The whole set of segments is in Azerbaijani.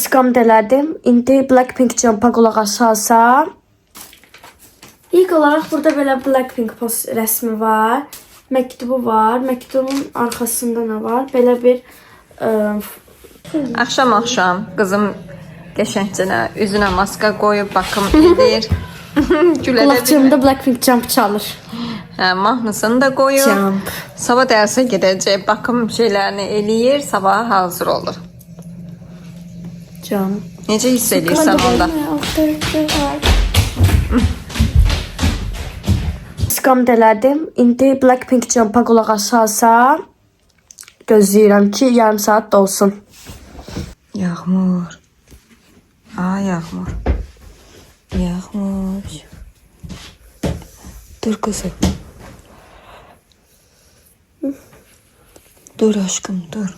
İstiqam elədim. İndi Blackpink Jump-a qulaq asasam. İlk olaraq burada belə Blackpink post rəsmi var. Məktubu var. Məktubun arxasında nə var? Belə bir Axşam qızım qəşəngcənə üzünə maska qoyub baxım edir. Qulaqçığımda Blackpink Jump çalır. Hə, mahnısını da qoyub. Jump. Sabah dərsə gedəcək, baxım şeylərini eləyir, sabah hazır olur. Jump. Necə hiss edirsən onda? İstiqam elədim. İndi Blackpink Jump-a qulaq asasam. Gözləyirəm ki, yarım saat dolsun. Yağmur. Ay Yağmur. Yağmur. Dur kızım. Dur aşkım dur.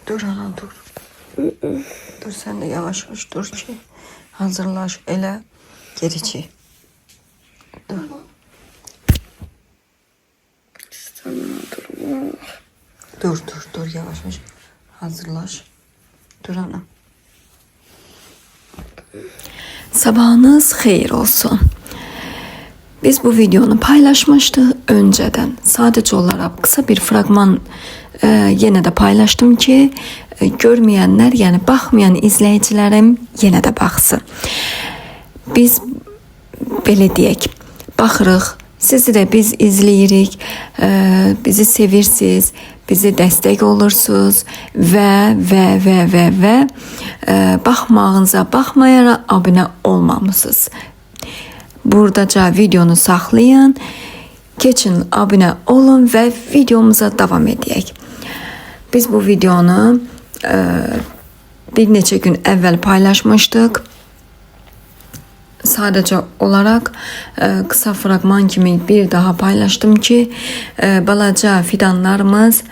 Dur ana dur. Dur sen de yavaş yavaş dur ki hazırlaş elə geri çek. Dur. Dur yavaş yavaş hazırlaş. Dur ana. Sabahınız xeyir olsun. Biz bu videonu paylaşmıştık önceden. Sadece olarak kısa bir fragman yine de paylaştım ki görmeyenler yani bakmayan izleyicilerim yine de baksın. Biz belə deyək, baxırıq, sizi də biz izləyirik, bizi sevirsiniz, bizi dəstək olursunuz və baxmağınıza baxmayaraq abunə olmamısınız. Buradaca videonu saxlayın, keçin abunə olun və videomuza davam edək. Biz bu videonu bir neçə gün əvvəl paylaşmışdıq. Sadece olarak kısa fragman kimi bir daha paylaştım ki balaca fidanlarımız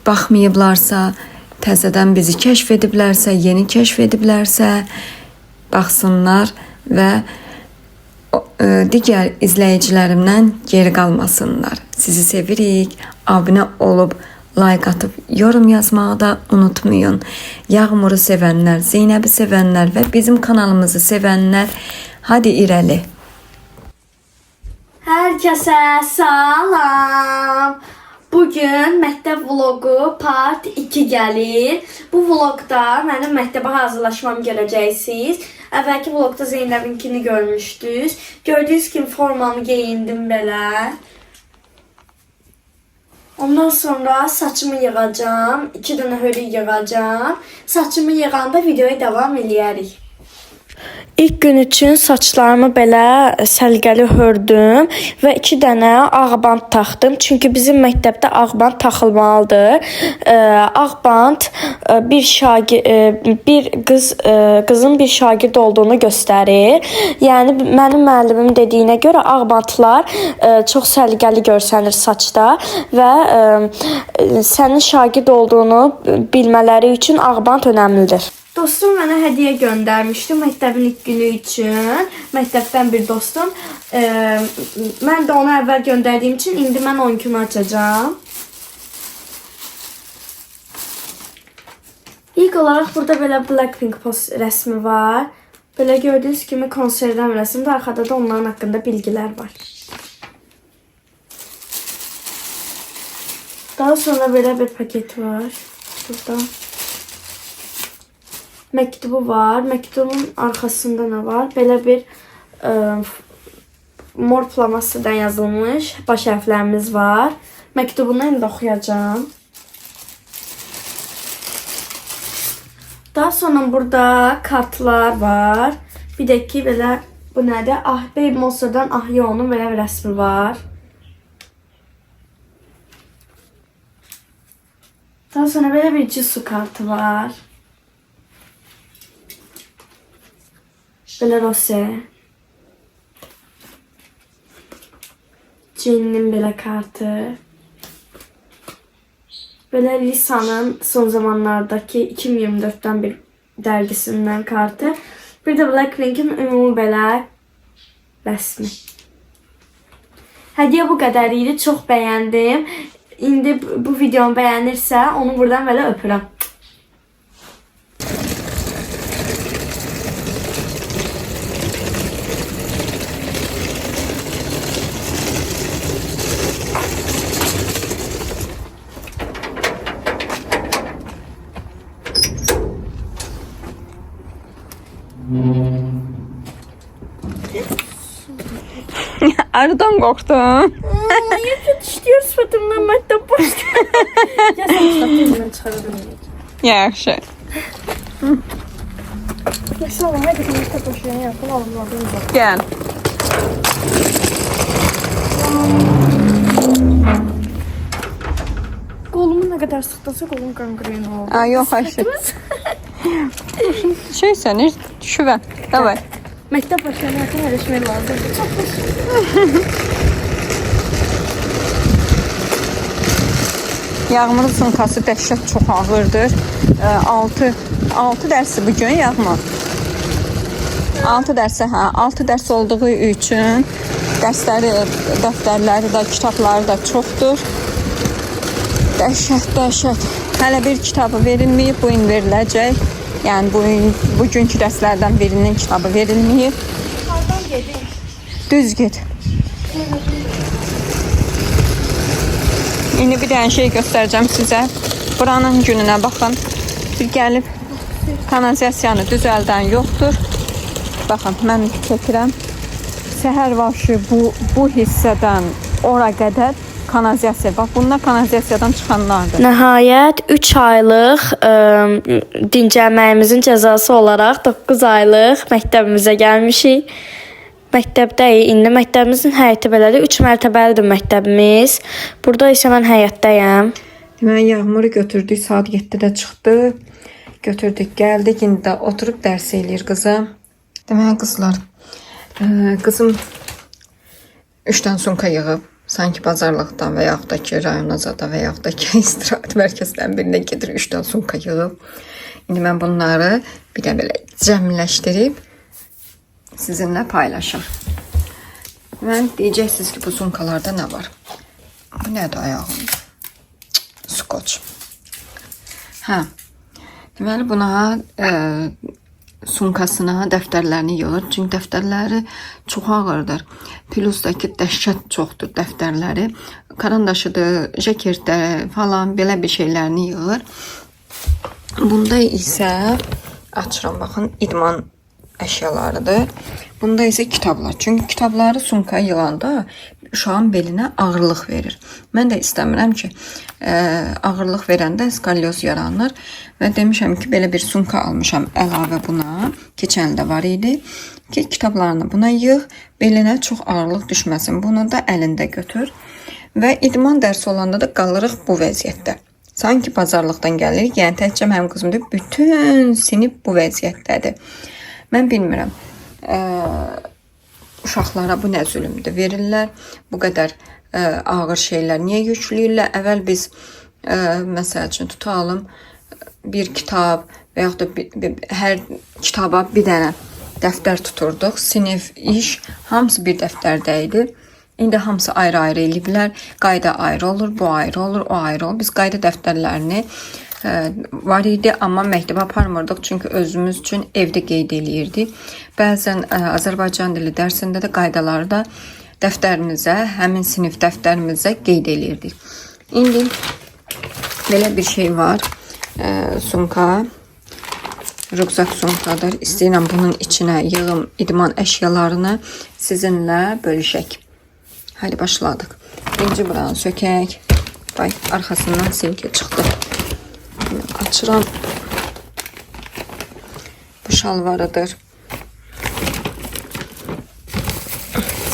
baxmayıblarsa, təzədən bizi kəşf ediblərsə, yeni kəşf ediblərsə baxsınlar və digər izləyicilərimdən geri qalmasınlar. Sizi sevirik, abunə olub like atıp yorum yazmağı da unutmayın. Yağmur'u sevenler, Zeynep'i sevenler ve bizim kanalımızı sevenler hadi irəli. Herkese salam. Bugün məktəb vlogu part 2 gəlir. Bu vlogda mənim məktəbə hazırlaşmam görəcəksiniz. Əvvəlki vlogda Zeynəbinkini görmüşdünüz. Gördüyünüz kimi formamı geyindim belə. Ondan sonra saçımı yığacağım. 2 dənə hörük yığacağım. Saçımı yığanda videoya devam eləyərik. İlk gün üçün saçlarımı belə səlqəli hördüm və 2 dənə ağ bant taxdım. Çünki bizim məktəbdə ağ bant taxılmalıdır. Ağ bant bir qızın bir şagird olduğunu göstərir. Yəni mənim müəllimim dediyinə görə ağ bantlar çox səlqəli görsənir saçda və sənin şagird olduğunu bilmələri üçün ağ bant önəmlidir. Dostum mənə hədiyyə göndərmişdi məktəbin ilk günü üçün. Məktəbdən bir dostum. Mən də ona əvvəl göndərdiyim üçün indi mən 10 kimi açacağım. İlk olaraq burada belə Blackpink post rəsmi var. Belə gördüyünüz kimi konserdən rəsmdə, arxada da onların haqqında bilgilər var. Daha sonra belə bir paket var. Burada. Məktubu var. Məktubun arxasında nə var? Belə bir mor flomasterdən yazılmış baş hərflərimiz var. Məktubunu indi oxuyacağım. Daha sonra burada kartlar var. Bir də ki belə bu nədir? Baby Monster'dan Ahyo'nun belə bir rəsmi var. Daha sonra belə bir Jisoo kartı var. Belə Rose. Jin'in belə kartı. Belə Lisa'nın son zamanlardaki 2024'ten bir dergisinden kartı. Bir de Blackpink'in ümumi belə rəsmi. Hədiyyə bu qədər idi. Çox bəyəndim. İndi bu videomu bəyənirsə onu buradan belə öpürəm. Arıdan qorxdum. Niye yetiştiriyor sıfatımdan məktəb boş? Ya sen kitabı ben çıkarabilirim. Yaxşı. Neyse oğlum hadi bir kitabı boş verin yapın oğlum. Gəl. Kolumu ne kadar sıktıysa kolum gangren oldu. Aa, yox, Ayşe. Şey səni şüvə. Davay. Məktəb başlamasına erişmək lazımdır. Çok hoş. Yağmurun sumkası dəhşət çox ağırdır. 6 dərsi bu gün Yağmur. 6 dərsi, hə, 6 dərs olduğu üçün dərsləri, dəftərləri də, kitabları da çoxdur. Dəhşət. Hələ bir kitabı verilməyib, bu gün veriləcək. Yəni bugünkü dərslərdən birinin kitabı verilməyib. Hardan gedin? Düz get. İndi bir dənə şey göstərəcəm sizə. Buranın gününə baxın. Bir gəlib kanalizasiyanı düzəldən yoxdur. Baxın, mən çəkirəm. Səhər vaxtı bu hissədən ora qədər kanalizasiya. Bax, bunlar kanalizasiyadan çıxanlardır. Nəhayət 3 aylıq dincəlməyimizin cəzası olaraq 9 aylıq məktəbimizə gəlmişik. Məktəbdəyik. İndi məktəbimizin həyəti belədir. 3 mərtəbəlidir məktəbimiz. Burada isə mən həyətdəyəm. Deməli, Yağmuru götürdük, saat 7-də çıxdı. Götürdük, gəldik. İndi də oturub dərs eləyir qızım. Deməli, qızlar, qızım 3 dənə sumka yığıb. Sanki bazarlıqdan və yaxud da ki, rayonazada və yaxud da ki, istirahət mərkəzlərin birinə gedir 3 dənə sumka yığıb. İndi mən bunları bir də belə cəmləşdirib sizinlə paylaşım. Mən deyəcəksiniz ki, bu sumkalarda nə var? Bu nədir ayağım? Skoç. Hə. Deməli, buna sumkasına dəftərlərini yığır. Çünki dəftərləri çox ağırdır. Plusdakı dəhşət çoxdur dəftərləri. Karandaşıdır, jaketdə falan belə bir şeylərini yığır. Bunda isə açıram, baxın, idman əşyalarıdır. Bunda isə kitablar. Çünki kitabları sumkaya yığanda uşağın belinə ağırlıq verir. Mən də istəmirəm ki, ağırlıq verəndə skalyoz yaranır. Və demişəm ki, belə bir sumka almışam əlavə buna. Keçən ildə var idi ki, kitablarını buna yığ, belinə çox ağırlıq düşməsin. Bunu da əlində götür. Və idman dərsi olanda da qalırıq bu vəziyyətdə. Sanki bazarlıqdan gəlirik. Yəni təkcə mənim qızım deyib, bütün sinif bu vəziyyətdədir. Mən bilmirəm. Uşaqlara bu nə zülümdür verirlər. Bu qədər ağır şeylər niyə yükləyirlər? Əvvəl biz məsəl üçün tutalım bir kitab və yaxud da hər kitaba bir dənə dəftər tuturduq. Sinif, iş hamısı bir dəftərdə idi. İndi hamısı ayrı-ayrı eləyiblər. Qayda ayrı olur, bu ayrı olur, o ayrı olur. Biz qayda dəftərlərini var idi, amma məktəbə aparmırdıq, çünki özümüz üçün evdə qeyd eləyirdik. Bəzən Azərbaycan dili dərsində də qaydaları da dəftərimizə, həmin sinif dəftərimizə qeyd eləyirdik. İndi belə bir şey var. Sumka, rüqzak sumkadır. İstəyirəm bunun içinə yığım idman əşyalarını sizinlə bölüşək. Haydi başladıq. Birinci buranı sökək. Bay, arxasından silke çıxdı. Açıram. Bu şalvarıdır.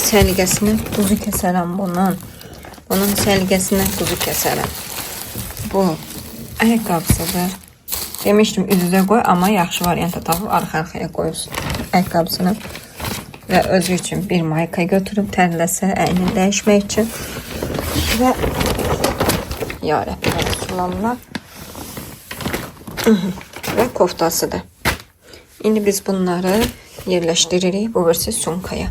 Səliqəsini quzu kəsərəm bunun. Bunun səliqəsini quzu kəsərəm. Bu ayaqqabısıdır. Demişdim üz-üzə qoy, amma yaxşı variantda tapıb arxa-arxaya qoyursun ayaqqabısını. Və özü üçün bir mayka götürüb tərləsə əynini dəyişmək üçün. Və ya Rəbbim Rəsulallah. Və koftasıdır. İndi biz bunları yerləşdiririk bu birisi sumkaya.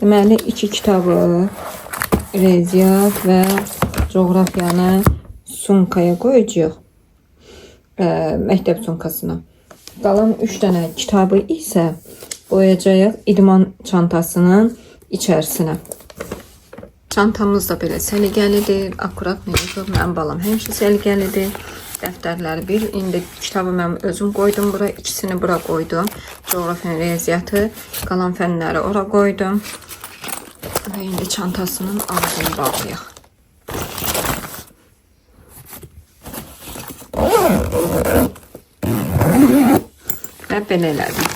Deməli, 2 kitabı, riyaziyyat və coğrafiyanı sumkaya qoyacağıq. Məktəb sumkasına. Qalan 3 dənə kitabı isə qoyacağıq idman çantasının içərisinə. Çantamız da belə səliqəlidir. Akurat necə? Mənim balam həmişə səliqəlidir. Dəftərləri bir. İndi kitabı mən özüm qoydum bura. İkisini bura qoydum. Coğrafiya, riyaziyyatı, qalan fənləri ora qoydum. Və indi çantasının ağzını bağlayaq. Və belə elədim.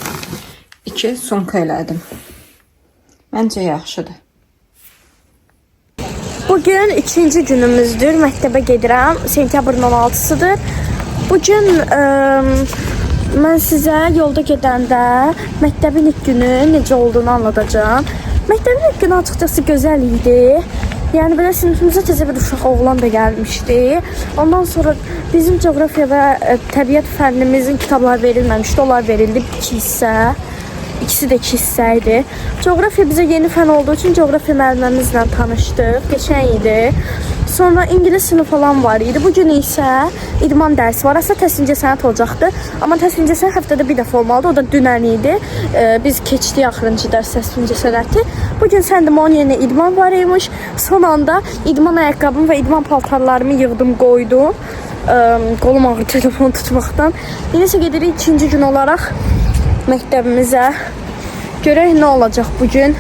2 sumka elədim. Məncə yaxşıdır. Bugün 2-ci günümüzdür. Məktəbə gedirəm. Sentyabrın 16-sıdır. Bugün mən sizə yolda gedəndə məktəbin ilk günü necə olduğunu anlatacağım. Məktəbin ilk günü açıkçası gözəl idi. Yəni belə sinifimizə təzə bir uşaq oğlan da gəlmişdi. Ondan sonra bizim coğrafiya və təbiət fənnimizin kitabları verilməmişdi. Onlar verildi 2 hissə. İkisi də 2 hissə idi. Coğrafiya bizə yeni fən olduğu üçün coğrafiya müəllimimizlə tanışdıq. Keçən idi. Sonra ingilis sınıf falan var idi. Bugün isə idman dərsi var. Aslında təsvincə sənət olacaqdı. Amma təsvincə sənət həftədə bir dəfə olmalıdır. O da dünən idi. Biz keçdik axırıncı dərs təsvincə sənəti. Bugün səndim onun yerinə idman var imiş. Son anda idman ayaqqabımı və idman paltarlarımı yığdım, qoydum. Qolum ağrı telefon tutmaqdan. İndi isə gedirik 2-ci gün olaraq məktəbimizə. Görək nə olacaq bugün.